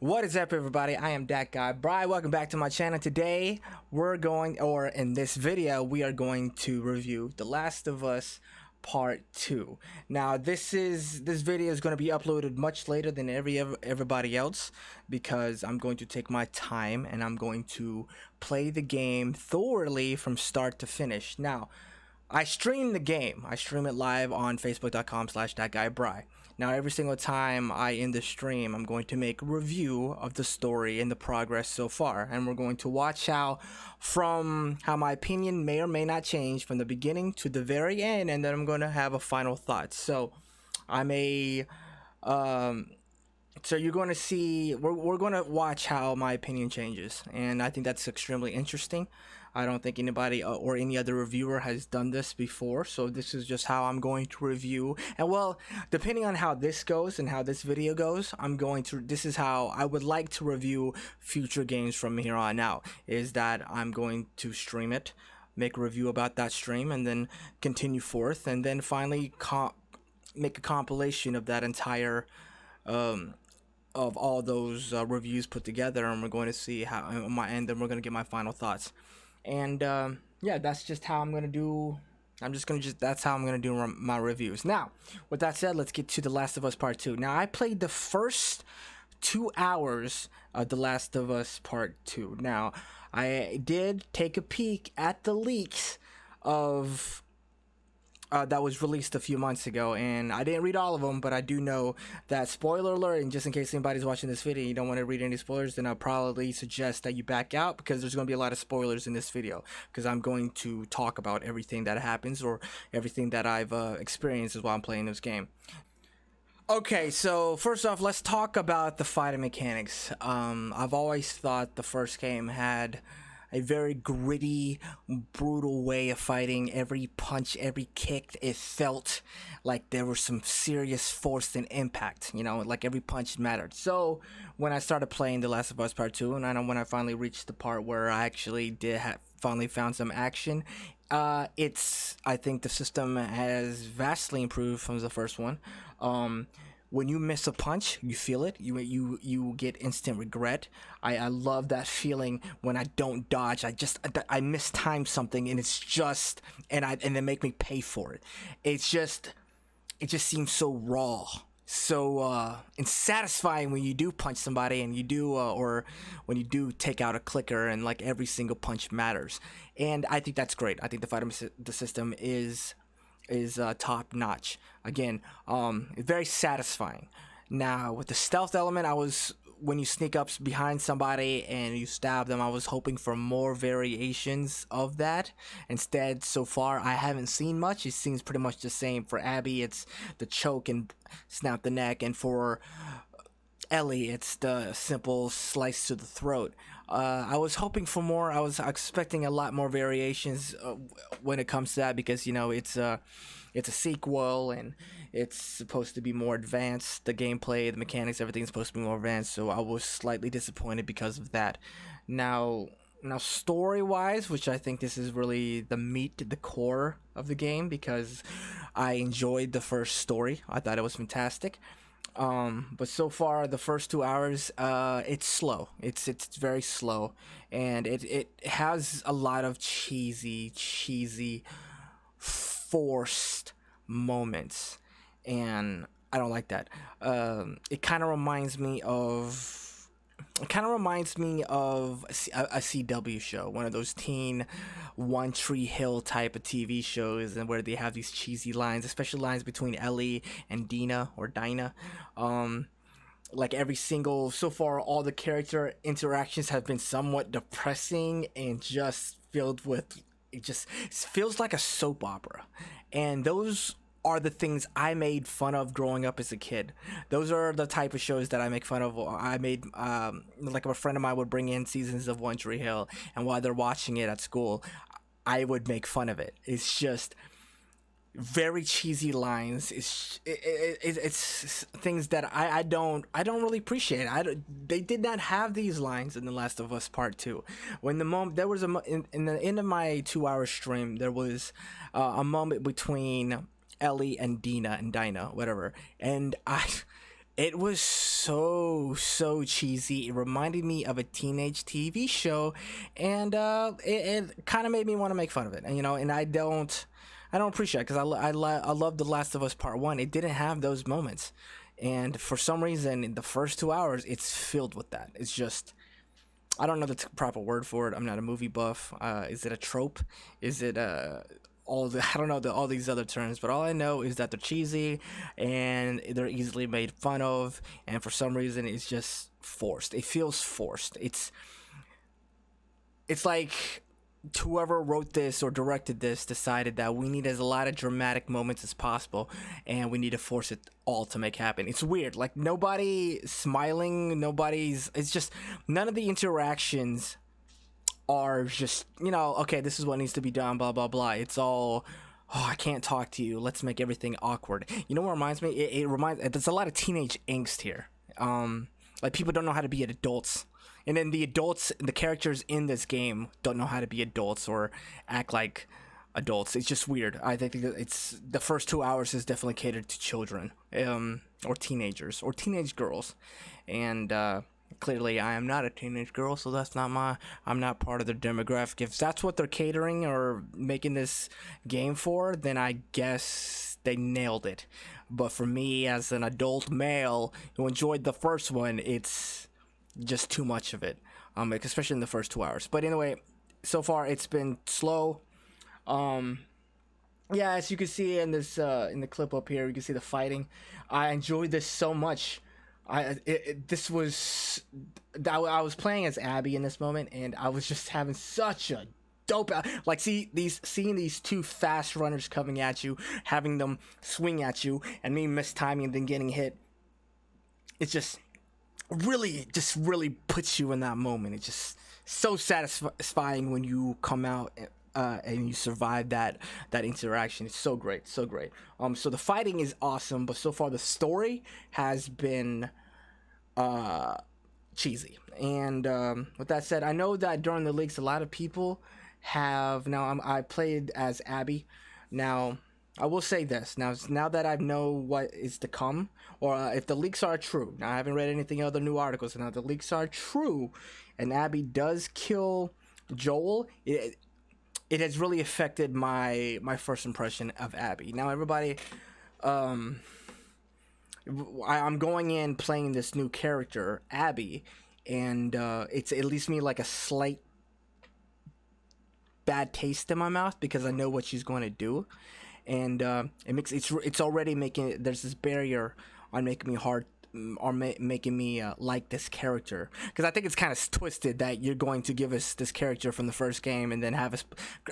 What is up, everybody? I am that guy, Bri. Welcome back to my channel. Today, in this video, we are going to review The Last of Us Part 2. Now, this video is going to be uploaded much later than everybody else because I'm going to take my time and I'm going to play the game thoroughly from start to finish. Now, I stream the game. I stream it live on facebook.com/thatguybri. Now, every single time I end the stream, I'm going to make a review of the story and the progress so far. And we're going to watch how my opinion may or may not change from the beginning to the very end. And then I'm going to have a final thought. So so you're going to see, we're going to watch how my opinion changes. And I think that's extremely interesting. I don't think anybody or any other reviewer has done this before, so this is just how I'm going to review. And well, depending on how this goes and how this video goes, this is how I would like to review future games from here on out, is that I'm going to stream it, make a review about that stream, and then continue forth, and then finally make a compilation of that entire of all those reviews put together, and we're going to see how and then we're going to get my final thoughts. And yeah, that's just how I'm gonna do. That's how I'm gonna do my reviews. Now, with that said, let's get to The Last of Us Part 2. Now, I played the first 2 hours of The Last of Us Part 2. Now, I did take a peek at the leaks of that was released a few months ago, and I didn't read all of them, but I do know that, spoiler alert, and just in case anybody's watching this video and you don't want to read any spoilers, then I'll probably suggest that you back out, because there's going to be a lot of spoilers in this video, because I'm going to talk about everything that happens or everything that I've experienced while I'm playing this game. Okay, so first off, let's talk about the fighting mechanics. I've always thought the first game had a very gritty, brutal way of fighting. Every punch, every kick, it felt like there was some serious force and impact, you know, like every punch mattered. So when I started playing The Last of Us Part 2, and when I finally reached the part where I actually finally found some action, I think the system has vastly improved from the first one. When you miss a punch, you feel it. You get instant regret. I love that feeling when I don't dodge. I mistime something, and it's just and they make me pay for it. It just seems so raw, so and satisfying when you do punch somebody, and you do or when you do take out a clicker, and like every single punch matters. And I think that's great. I think the system is top notch. Again, very satisfying. Now, with the stealth element, when you sneak up behind somebody and you stab them, I was hoping for more variations of that. Instead, so far, I haven't seen much. It seems pretty much the same. For Abby, it's the choke and snap the neck, and for Ellie, it's the simple slice to the throat. I was hoping for more. I was expecting a lot more variations when it comes to that, because, you know, it's a sequel and it's supposed to be more advanced. The gameplay, the mechanics, everything's supposed to be more advanced, so I was slightly disappointed because of that. Now story-wise, which I think this is really the core of the game, because I enjoyed the first story. I thought it was fantastic. But so far, the first 2 hours, it's slow. It's very slow, and it has a lot of cheesy, forced moments, and I don't like that. It kind of reminds me of a CW show, one of those teen One Tree Hill type of TV shows, and where they have these cheesy lines, especially lines between Ellie and Dinah. Like so far, all the character interactions have been somewhat depressing and just filled with, it just feels like a soap opera. And those are the things I made fun of growing up as a kid. Those are the type of shows that I make fun of. I made, like, a friend of mine would bring in seasons of One Tree Hill, and while they're watching it at school, I would make fun of it. It's just very cheesy lines. It's things that I don't really appreciate. They did not have these lines in The Last of Us Part 2. When there was in the end of my 2-hour stream, there was a moment between Ellie and Dinah, whatever, and It was so cheesy. It reminded me of a teenage TV show, and it kind of made me want to make fun of it. And and I don't appreciate it because I love The Last of Us Part One. It didn't have those moments, and for some reason, in the first 2 hours, it's filled with that. It's just I don't know the proper word for it. I'm not a movie buff. Is it a trope? Is it all the I don't know all these other terms, but all I know is that they're cheesy and they're easily made fun of, and for some reason it's just forced. It feels forced. It's like whoever wrote this or directed this decided that we need as a lot of dramatic moments as possible, and we need to force it all to make happen. It's weird. Like nobody smiling, nobody's. It's just none of the interactions are just okay, this is what needs to be done, blah blah blah. It's all, oh, I can't talk to you, let's make everything awkward. You know what reminds me, it reminds, there's a lot of teenage angst here. Like people don't know how to be adults, and then the adults, the characters in this game don't know how to be adults or act like adults. It's just weird. I think that it's the first 2 hours is definitely catered to children, or teenagers or teenage girls, and clearly I am not a teenage girl, so I'm not part of their demographic. If that's what they're catering or making this game for, then I guess they nailed it. But for me as an adult male who enjoyed the first one, it's just too much of it, especially in the first 2 hours. But anyway, so far it's been slow. um yeah, as you can see in this in the clip up here, you can see the fighting. I enjoyed this so much. This was, I was playing as Abby in this moment, and I was just having such a dope, like seeing these two fast runners coming at you, having them swing at you, and me mistiming and then getting hit. It's just really puts you in that moment. It's just so satisfying when you come out and you survive that interaction. It's so great, so great. So the fighting is awesome, but so far the story has been uh cheesy. And with that said, I know that during the leaks, a lot of people have now. I played as Abby. Now, I will say this. Now that I know what is to come, or if the leaks are true. Now, I haven't read anything other new articles. Now, the leaks are true, and Abby does kill Joel. It has really affected my first impression of Abby. Now, everybody, um, I'm going in playing this new character, Abby, and it leaves me like a slight bad taste in my mouth because I know what she's going to do, and it's already making, there's this barrier on making me hard, or making me like this character, because I think it's kind of twisted that you're going to give us this character from the first game and then have us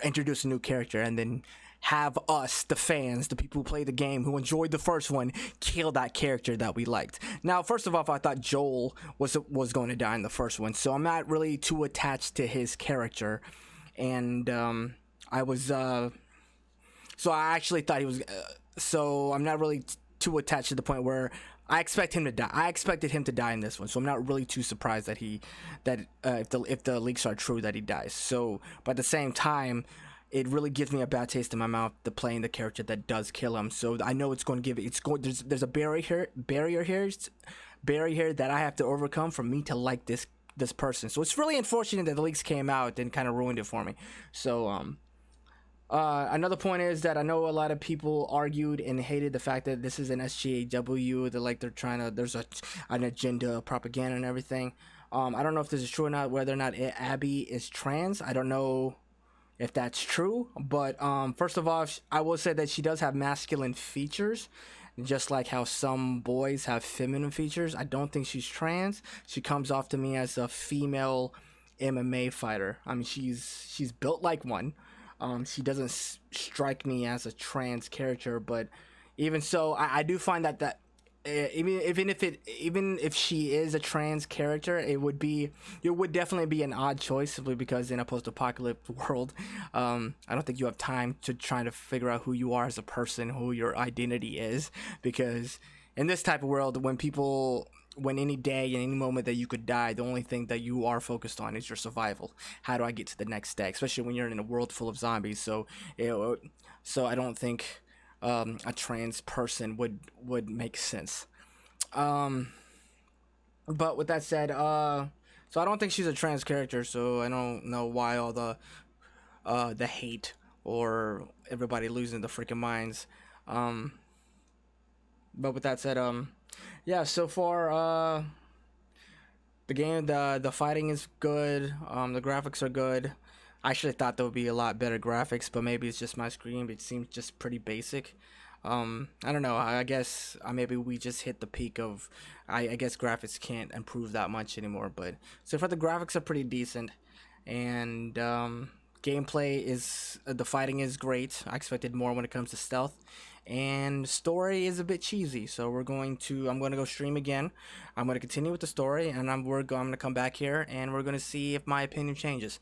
introduce a new character and then have us, the fans, the people who play the game, who enjoyed the first one, kill that character that we liked. Now, first of all, I thought Joel was going to die in the first one, so I'm not really too attached to his character, and I was so I actually thought he was. So I'm not really too attached to the point where I expect him to die. I expected him to die in this one, so I'm not really too surprised that if the leaks are true, that he dies. So, but at the same time, it really gives me a bad taste in my mouth to playing the character that does kill him. So I know it's going to give it. It's going. There's a barrier here that I have to overcome for me to like this person. So it's really unfortunate that the leaks came out and kind of ruined it for me. So another point is that I know a lot of people argued and hated the fact that this is an SJW. They're trying to, there's an agenda, propaganda, and everything. I don't know if this is true or not. Whether or not Abby is trans, I don't know if that's true. But first of all, I will say that she does have masculine features, just like how some boys have feminine features. I don't think she's trans. She comes off to me as a female MMA fighter. I mean, she's built like one. She doesn't strike me as a trans character, but even so, I do find that even if she is a trans character, it would definitely be an odd choice, simply because in a post-apocalyptic world, I don't think you have time to try to figure out who you are as a person, who your identity is, because in this type of world, when any day and any moment that you could die, the only thing that you are focused on is your survival. How do I get to the next day? Especially when you're in a world full of zombies. So I don't think a trans person would make sense. Um, but with that said, so I don't think she's a trans character, so I don't know why all the hate or everybody losing the freaking minds. Um, but with that said, yeah, so far, the game, the fighting is good. The graphics are good. I actually thought there would be a lot better graphics, but maybe it's just my screen. But it seems just pretty basic. I don't know. I guess maybe we just hit the peak of. I guess graphics can't improve that much anymore. But so far the graphics are pretty decent, and gameplay is the fighting is great. I expected more when it comes to stealth, and story is a bit cheesy. So I'm going to go stream again. I'm going to continue with the story, and I'm going to come back here, and we're going to see if my opinion changes.